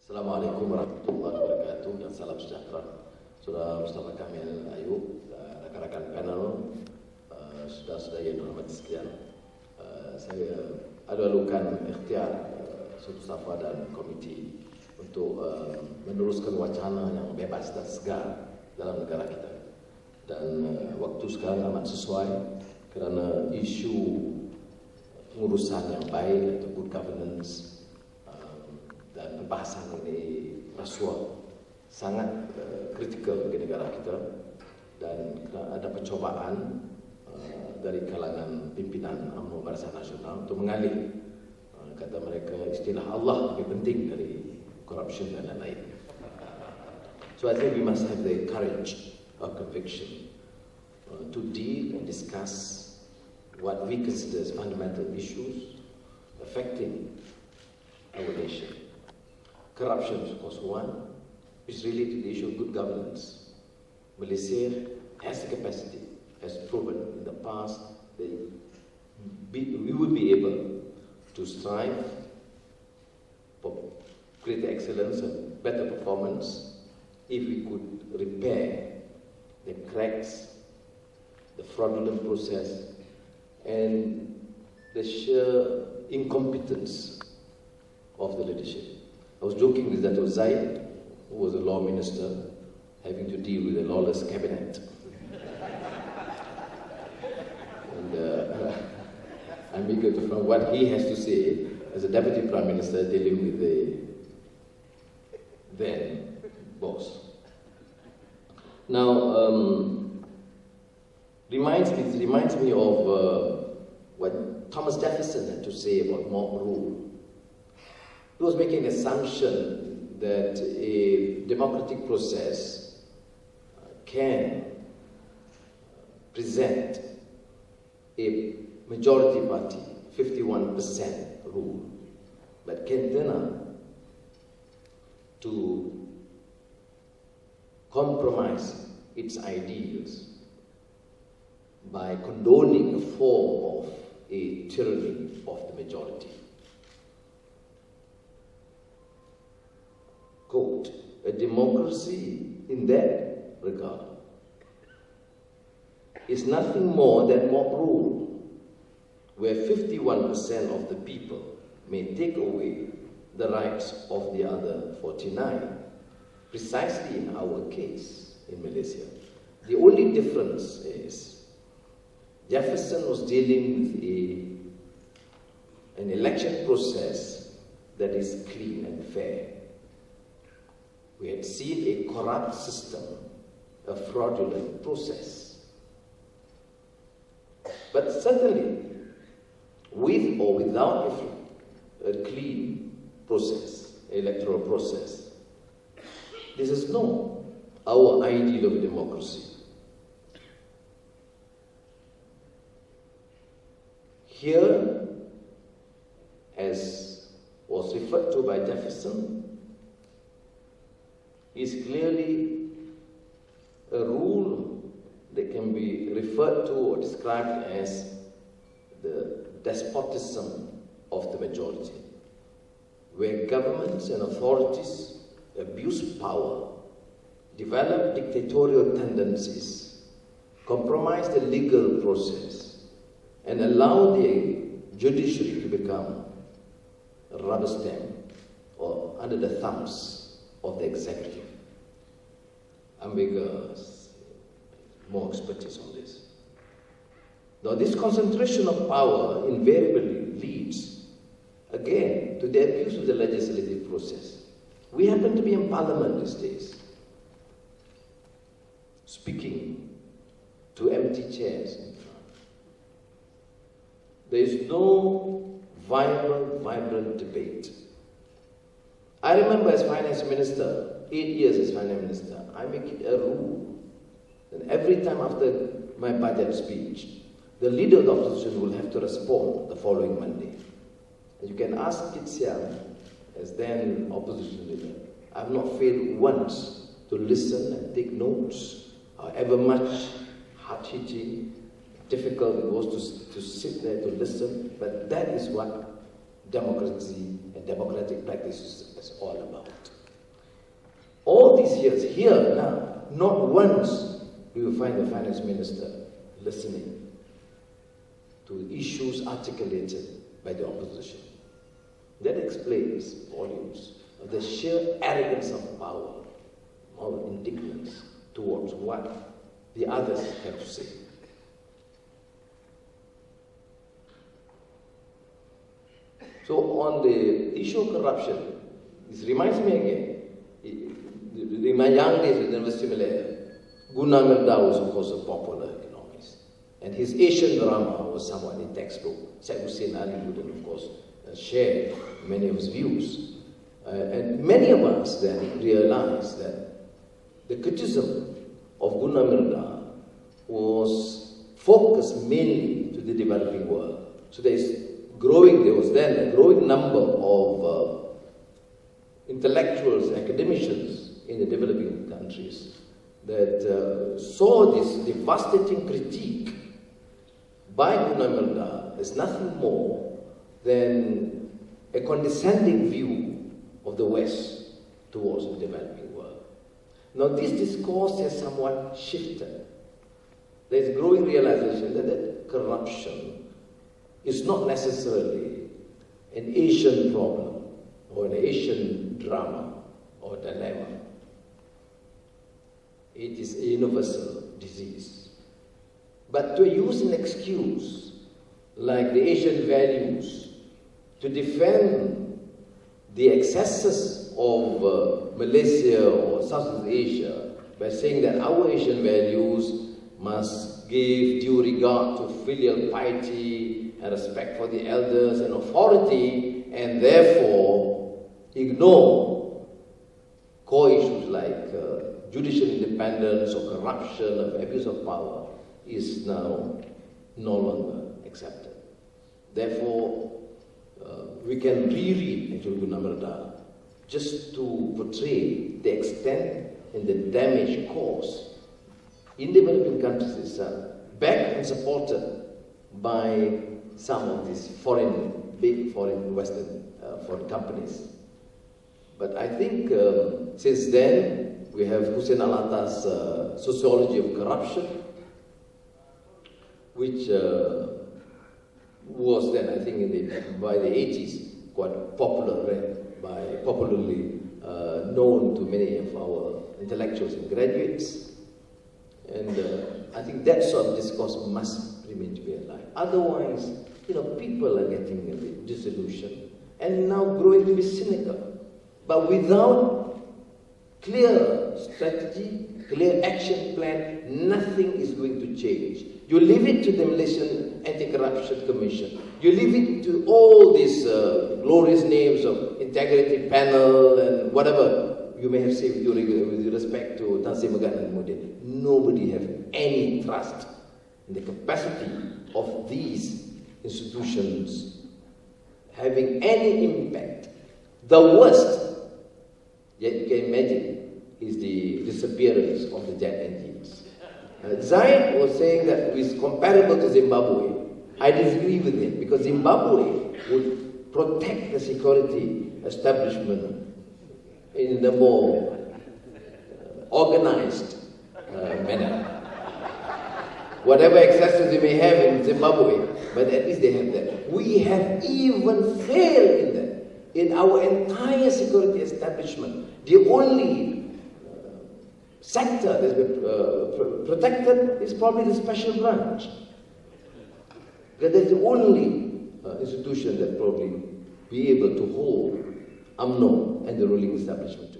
Assalamualaikum warahmatullahi wabarakatuh dan salam sejahtera. Saudara bersama kami Ayub, rakan-rakan panel, saudara-saudara yang dirahmati sekalian. Saya alukan ikhtiar Sudut Safa dan komiti untuk meneruskan wacana yang bebas dan segar dalam negara kita. Dan waktu sekarang amat sesuai kerana isu pengurusan yang baik atau good governance dan pembahasan ini rasuah sangat kritikal bagi negara kita, dan ada percobaan dari kalangan pimpinan UMNO Barisan Nasional untuk mengalih kata mereka istilah Allah lebih penting dari corruption dan lain-lain. So I think we must have the courage of conviction to deal and discuss what we consider as fundamental issues affecting our nation. Corruption is, of course, one, which is related to the issue of good governance. Malaysia has the capacity, has proven in the past that we would be able to strive for greater excellence and better performance if we could repair the cracks, the fraudulent process, and the sheer incompetence of the leadership. I was joking with that Jaya, who was a law minister, having to deal with a lawless cabinet. And I'm eager to find what he has to say as a deputy prime minister dealing with the then boss. Now, reminds me of what Thomas Jefferson had to say about mob rule. He was making an assumption that a democratic process can present a majority party, 51% rule, but can turn out to compromise its ideals by condoning a form of a tyranny of the majority. Quote, a democracy in that regard is nothing more than mob rule, where 51% of the people may take away the rights of the other 49, precisely in our case in Malaysia. The only difference is Jefferson was dealing with an election process that is clean and fair. We had seen a corrupt system, a fraudulent process. But certainly, with or without a clean process, electoral process, this is not our ideal of democracy. Here, as was referred to by Jefferson, is clearly a rule that can be referred to or described as the despotism of the majority, where governments and authorities abuse power, develop dictatorial tendencies, compromise the legal process, and allow the judiciary to become a rubber stamp or under the thumbs of the executive. Ambiguous, more expertise on this. Now, this concentration of power invariably leads, again, to the abuse of the legislative process. We happen to be in Parliament these days, speaking to empty chairs in front. There is no vibrant debate. I remember as finance minister, 8 years as finance minister, I make it a rule that every time after my budget speech, the leader of the opposition will have to respond the following Monday. And you can ask Kit Siang, as then opposition leader, I have not failed once to listen and take notes, however much hard-hitting, difficult it was to sit there to listen, but that is what democracy and democratic practice is all about. All these years, here now, not once do you find the finance minister listening to issues articulated by the opposition. That explains volumes of the sheer arrogance of power, or indignance towards what the others have to say. So on the issue of corruption, this reminds me again, in my young days at the University of Malaya, Guna Mirda was of course a popular economist, and his Asian drama was somewhat in textbook. Syed Hussein Ali would of course share many of his views. And many of us then realized that the criticism of Guna Mirda was focused mainly to the developing world. So there was then a growing number of intellectuals, academicians in the developing countries that saw this devastating critique by Guna Mirda as nothing more than a condescending view of the West towards the developing world. Now this discourse has somewhat shifted. There is growing realization that corruption is not necessarily an Asian problem or an Asian drama or dilemma. It is a universal disease. But to use an excuse like the Asian values to defend the excesses of Malaysia or Southeast Asia by saying that our Asian values must give due regard to filial piety and respect for the elders and authority, and therefore ignore core issues like judicial independence or corruption or abuse of power is now no longer accepted. Therefore, we can reread Guna Mirda just to portray the extent and the damage caused in developing countries itself, backed and supported by some of these big foreign Western foreign companies. But I think since then, we have Hussein Alatta's Sociology of Corruption, which was then, I think, by the 80s, quite popularly known to many of our intellectuals and graduates. And I think that sort of discourse must remain to be alive. Otherwise, people are getting a bit disillusioned and now growing to be cynical. But without clear strategy, clear action plan, nothing is going to change. You leave it to the Malaysian Anti-Corruption Commission. You leave it to all these glorious names of integrity panel and whatever you may have said with respect to Tan Sri Megat and Modi. Nobody has any trust in the capacity of these institutions having any impact. The worst, yet you can imagine, is the disappearance of the jet engines. Zaid was saying that it's comparable to Zimbabwe. I disagree with him, because Zimbabwe would protect the security establishment in a more organized manner. Whatever excesses they may have in Zimbabwe, but at least they have that. We have even failed in that. In our entire security establishment, the only sector that's been protected is probably the special branch. Because that's the only institution that probably be able to hold UMNO and the ruling establishment